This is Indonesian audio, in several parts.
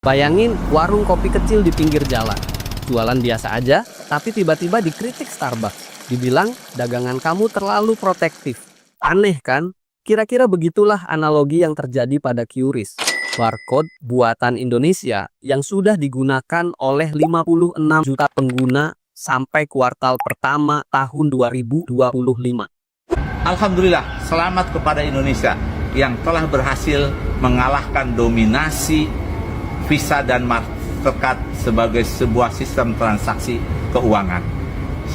Bayangin warung kopi kecil di pinggir jalan. Jualan biasa aja, tapi tiba-tiba dikritik Starbucks. Dibilang dagangan kamu terlalu protektif. Aneh kan? Kira-kira begitulah analogi yang terjadi pada QRIS. Barcode buatan Indonesia yang sudah digunakan oleh 56 juta pengguna sampai kuartal pertama tahun 2025. Alhamdulillah, selamat kepada Indonesia yang telah berhasil mengalahkan dominasi Visa dan Mastercard sebagai sebuah sistem transaksi keuangan.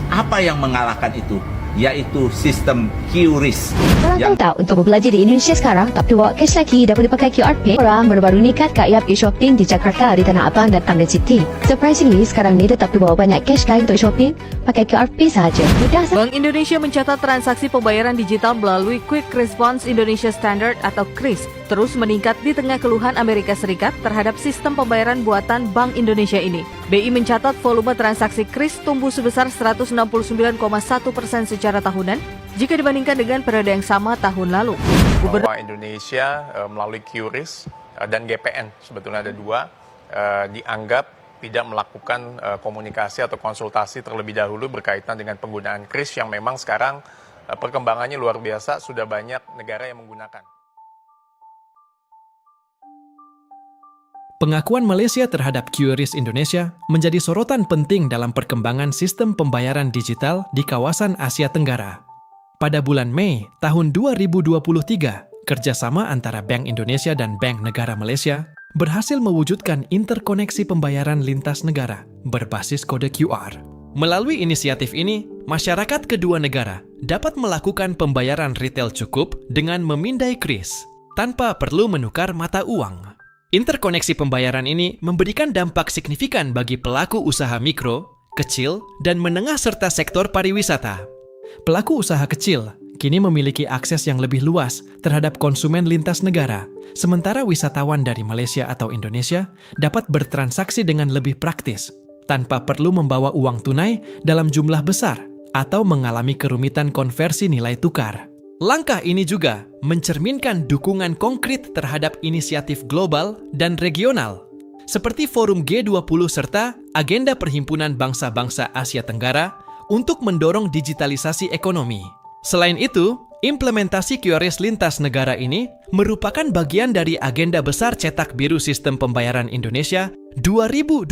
Apa yang mengalahkan itu? Yaitu sistem QRIS. Korang tahu tak, untuk belajar di Indonesia sekarang tak perlu bawa cash lagi, dah boleh pakai QR Pay. Orang baru-baru ni kat Kak Yap e-shopping di Jakarta, di Tanah Abang dan Tamrin City. Surprisingly, sekarang ni dah tak perlu bawa banyak cash lagi untuk shopping, pakai QR Pay sahaja. Mudah sahaja. Bank Indonesia mencatat transaksi pembayaran digital melalui Quick Response Indonesia Standard atau QRIS terus meningkat di tengah keluhan Amerika Serikat terhadap sistem pembayaran buatan Bank Indonesia ini. BI mencatat volume transaksi QRIS tumbuh sebesar 169,1% secara tahunan jika dibandingkan dengan periode yang sama tahun lalu. Bahwa Indonesia melalui QRIS dan GPN, sebetulnya ada dua, dianggap tidak melakukan komunikasi atau konsultasi terlebih dahulu berkaitan dengan penggunaan QRIS yang memang sekarang perkembangannya luar biasa, sudah banyak negara yang menggunakan. Pengakuan Malaysia terhadap QRIS Indonesia menjadi sorotan penting dalam perkembangan sistem pembayaran digital di kawasan Asia Tenggara. Pada bulan Mei tahun 2023, kerjasama antara Bank Indonesia dan Bank Negara Malaysia berhasil mewujudkan interkoneksi pembayaran lintas negara berbasis kode QR. Melalui inisiatif ini, masyarakat kedua negara dapat melakukan pembayaran retail cukup dengan memindai QRIS tanpa perlu menukar mata uang. Interkoneksi pembayaran ini memberikan dampak signifikan bagi pelaku usaha mikro, kecil, dan menengah serta sektor pariwisata. Pelaku usaha kecil kini memiliki akses yang lebih luas terhadap konsumen lintas negara, sementara wisatawan dari Malaysia atau Indonesia dapat bertransaksi dengan lebih praktis, tanpa perlu membawa uang tunai dalam jumlah besar atau mengalami kerumitan konversi nilai tukar. Langkah ini juga mencerminkan dukungan konkret terhadap inisiatif global dan regional, seperti Forum G20 serta Agenda Perhimpunan Bangsa-Bangsa Asia Tenggara untuk mendorong digitalisasi ekonomi. Selain itu, implementasi QRIS lintas negara ini merupakan bagian dari agenda besar cetak biru sistem pembayaran Indonesia 2025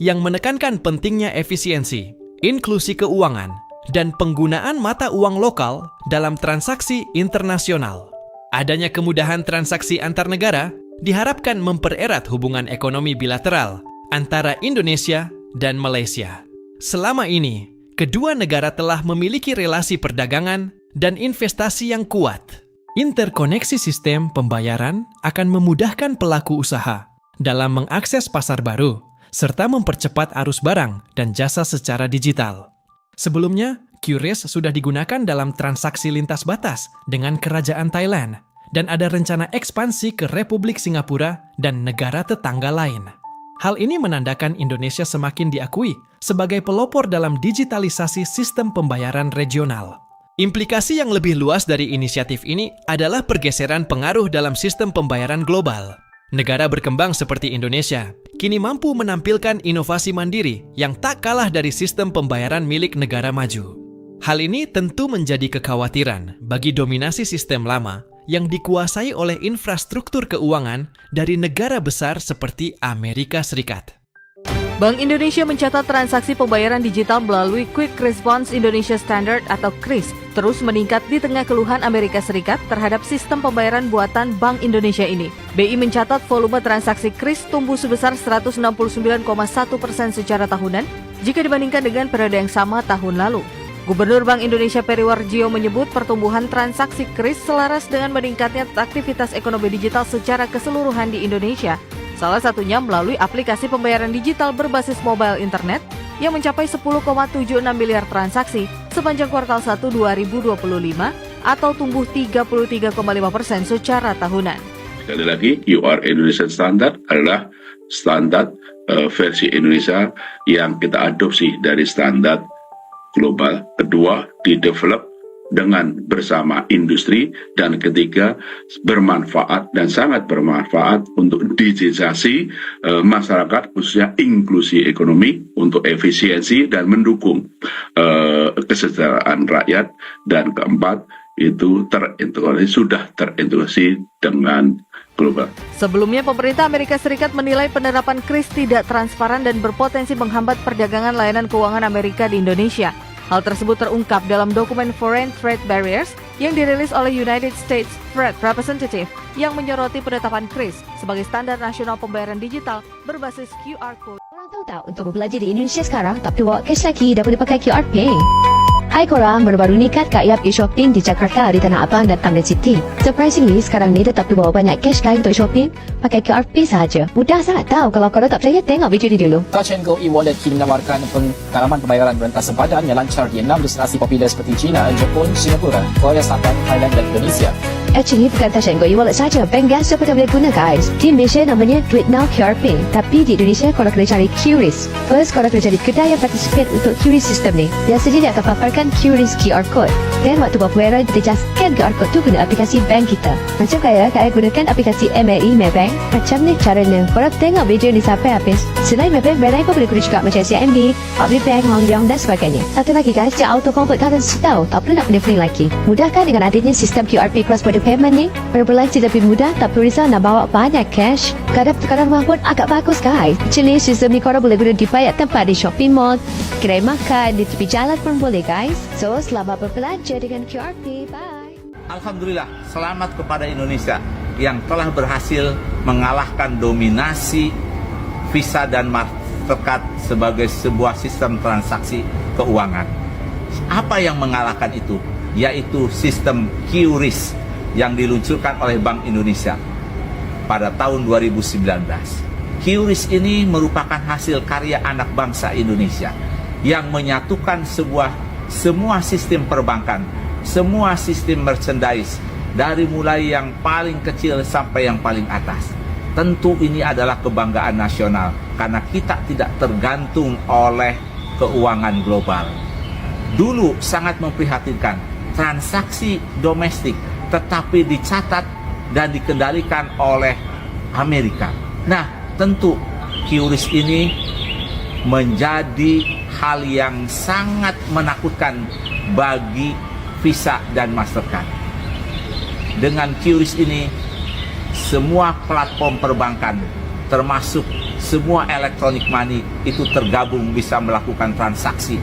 yang menekankan pentingnya efisiensi, inklusi keuangan, dan penggunaan mata uang lokal dalam transaksi internasional. Adanya kemudahan transaksi antar negara diharapkan mempererat hubungan ekonomi bilateral antara Indonesia dan Malaysia. Selama ini, kedua negara telah memiliki relasi perdagangan dan investasi yang kuat. Interkoneksi sistem pembayaran akan memudahkan pelaku usaha dalam mengakses pasar baru, serta mempercepat arus barang dan jasa secara digital. Sebelumnya, QRIS sudah digunakan dalam transaksi lintas batas dengan Kerajaan Thailand dan ada rencana ekspansi ke Republik Singapura dan negara tetangga lain. Hal ini menandakan Indonesia semakin diakui sebagai pelopor dalam digitalisasi sistem pembayaran regional. Implikasi yang lebih luas dari inisiatif ini adalah pergeseran pengaruh dalam sistem pembayaran global. Negara berkembang seperti Indonesia kini mampu menampilkan inovasi mandiri yang tak kalah dari sistem pembayaran milik negara maju. Hal ini tentu menjadi kekhawatiran bagi dominasi sistem lama yang dikuasai oleh infrastruktur keuangan dari negara besar seperti Amerika Serikat. Bank Indonesia mencatat transaksi pembayaran digital melalui Quick Response Indonesia Standard atau QRIS terus meningkat di tengah keluhan Amerika Serikat terhadap sistem pembayaran buatan Bank Indonesia ini. BI mencatat volume transaksi QRIS tumbuh sebesar 169,1% secara tahunan jika dibandingkan dengan periode yang sama tahun lalu. Gubernur Bank Indonesia Peri Warjio menyebut pertumbuhan transaksi QRIS selaras dengan meningkatnya aktivitas ekonomi digital secara keseluruhan di Indonesia. Salah satunya melalui aplikasi pembayaran digital berbasis mobile internet yang mencapai 10,76 miliar transaksi sepanjang kuartal 1 2025 atau tumbuh 33,5% secara tahunan. Sekali lagi, QR Indonesian Standard adalah standar versi Indonesia yang kita adopsi dari standar global. Kedua, didevelop dengan bersama industri, dan ketiga bermanfaat dan sangat bermanfaat untuk digitalisasi masyarakat, khususnya inklusi ekonomi untuk efisiensi dan mendukung kesejahteraan rakyat. Dan keempat itu sudah terintegrasi dengan global. Sebelumnya, pemerintah Amerika Serikat menilai penerapan KRIS tidak transparan dan berpotensi menghambat perdagangan layanan keuangan Amerika di Indonesia. Hal tersebut terungkap dalam dokumen Foreign Trade Barriers yang dirilis oleh United States Trade Representative yang menyoroti penetapan KRIS sebagai standar nasional pembayaran digital berbasis QR Code. Korang tahu tak, untuk belajar di Indonesia sekarang tapi bawa cash lagi dapat dipakai QR Pay. Hai korang, baru-baru ni kat Kak Yap e-shopping di Jakarta, di Tanah Abang dan Tamrin City. Surprisingly, sekarang ni tetap bawa banyak cash guys untuk shopping pakai QR Pay sahaja. Mudah sangat tahu. Kalau korang tak percaya, tengok video ni dulu. Touch and Go e-wallet kini menawarkan pengalaman pembayaran berentas sempadan yang lancar di 6 destinasi popular seperti China, Jepun, Singapura, Korea Selatan, Thailand dan Indonesia. Actually, bukan Touch and Go e-wallet saja. Bank gas juga boleh guna guys. Di Malaysia namanya Duit Now QR Pay. Tapi di Indonesia korang kena cari QRIS. First, korang kena cari kedai yang participate untuk QRIS sistem ni. Biasanya dia akan paparkan QRIS QR Code. Dan waktu buat pembayaran, kita just scan QR Code tu guna aplikasi bank kita. Macam Kak gunakan aplikasi MAE Maybank. Macam ni caranya. Korang tengok video ni sampai habis. Selain Maybank, bank lain pun boleh guna juga macam CIMB, Public Bank, Hong Leong dan sebagainya. Satu lagi guys, dia auto convert kalian setahun. Tak perlu nak pening-pening lagi. Mudahkan dengan adanya sistem QR Pay cross-border payment ni. Berbelanja lebih mudah, tak perlu risau nak bawa banyak cash. Kadar pertukaran wang pun agak bagus guys. Actually, sistem ni korang boleh guna di banyak tempat, di shopping mall, kedai makan, di tepi jalan pun boleh guys. So, selamat berbelanja dengan QR Pay. Bye. Alhamdulillah, selamat kepada Indonesia yang telah berhasil mengalahkan dominasi Visa dan Mastercard sebagai sebuah sistem transaksi keuangan. Apa yang mengalahkan itu? Yaitu sistem QRIS yang diluncurkan oleh Bank Indonesia pada tahun 2019. QRIS ini merupakan hasil karya anak bangsa Indonesia yang menyatukan semua sistem perbankan, semua sistem merchandise, dari mulai yang paling kecil sampai yang paling atas. Tentu ini adalah kebanggaan nasional karena kita tidak tergantung oleh keuangan global. Dulu sangat memprihatinkan, transaksi domestik tetapi dicatat dan dikendalikan oleh Amerika. Nah, tentu QRIS ini menjadi hal yang sangat menakutkan bagi Visa dan Mastercard. Dengan QRIS ini, semua platform perbankan, termasuk semua electronic money, itu tergabung bisa melakukan transaksi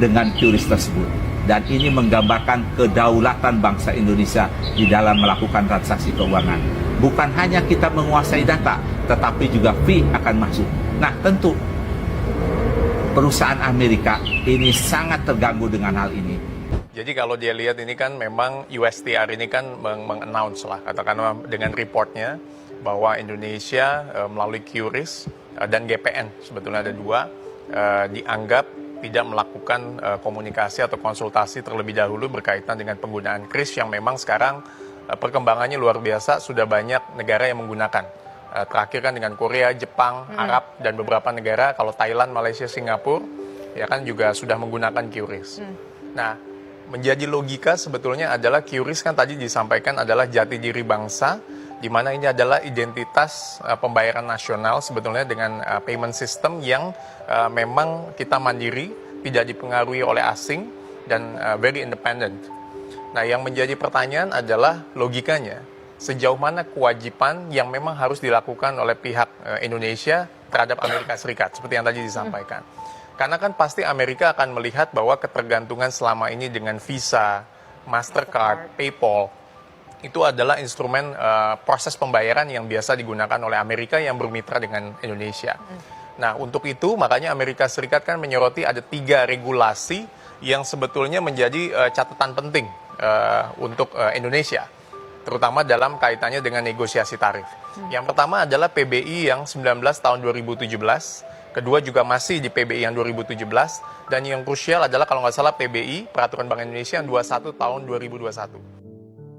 dengan QRIS tersebut. Dan ini menggambarkan kedaulatan bangsa Indonesia di dalam melakukan transaksi keuangan. Bukan hanya kita menguasai data, tetapi juga fee akan masuk. Nah, tentu perusahaan Amerika ini sangat terganggu dengan hal ini. Jadi kalau dia lihat ini kan memang USTR ini kan meng-announce lah, katakanlah dengan reportnya bahwa Indonesia melalui QRIS dan GPN, sebetulnya ada dua, dianggap tidak melakukan komunikasi atau konsultasi terlebih dahulu berkaitan dengan penggunaan KRIS yang memang sekarang perkembangannya luar biasa, sudah banyak negara yang menggunakan. Terakhir kan dengan Korea, Jepang, Arab, dan beberapa negara, kalau Thailand, Malaysia, Singapura, ya kan juga sudah menggunakan QRIS. Nah, menjadi logika sebetulnya adalah QRIS kan tadi disampaikan adalah jati diri bangsa, di mana ini adalah identitas pembayaran nasional sebetulnya dengan payment system yang memang kita mandiri, tidak dipengaruhi oleh asing, dan very independent. Nah, yang menjadi pertanyaan adalah logikanya, sejauh mana kewajiban yang memang harus dilakukan oleh pihak Indonesia terhadap Amerika Serikat, seperti yang tadi disampaikan. Karena kan pasti Amerika akan melihat bahwa ketergantungan selama ini dengan Visa, Mastercard, PayPal, itu adalah instrumen proses pembayaran yang biasa digunakan oleh Amerika yang bermitra dengan Indonesia. Nah, untuk itu makanya Amerika Serikat kan menyoroti ada 3 regulasi yang sebetulnya menjadi catatan penting untuk Indonesia, terutama dalam kaitannya dengan negosiasi tarif. Yang pertama adalah PBI yang 19 tahun 2017, kedua juga masih di PBI yang 2017, dan yang krusial adalah kalau nggak salah PBI, Peraturan Bank Indonesia yang 21 tahun 2021.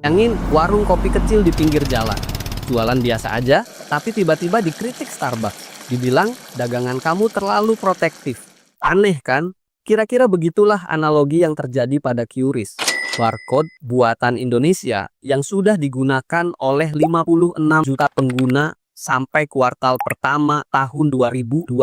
Bayangin warung kopi kecil di pinggir jalan. Jualan biasa aja, tapi tiba-tiba dikritik Starbucks. Dibilang dagangan kamu terlalu protektif. Aneh kan? Kira-kira begitulah analogi yang terjadi pada QRIS. Barcode buatan Indonesia yang sudah digunakan oleh 56 juta pengguna sampai kuartal pertama tahun 2025.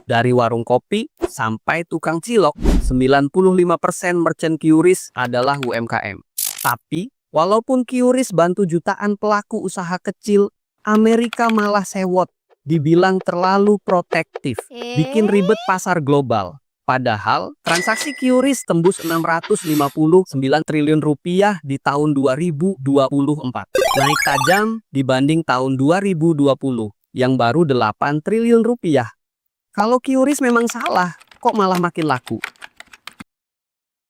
Dari warung kopi sampai tukang cilok, 95% merchant QRIS adalah UMKM. Tapi, walaupun QRIS bantu jutaan pelaku usaha kecil, Amerika malah sewot, dibilang terlalu protektif, bikin ribet pasar global. Padahal, transaksi QRIS tembus 659 triliun rupiah di tahun 2024. Naik tajam dibanding tahun 2020, yang baru 8 triliun rupiah. Kalau QRIS memang salah, kok malah makin laku?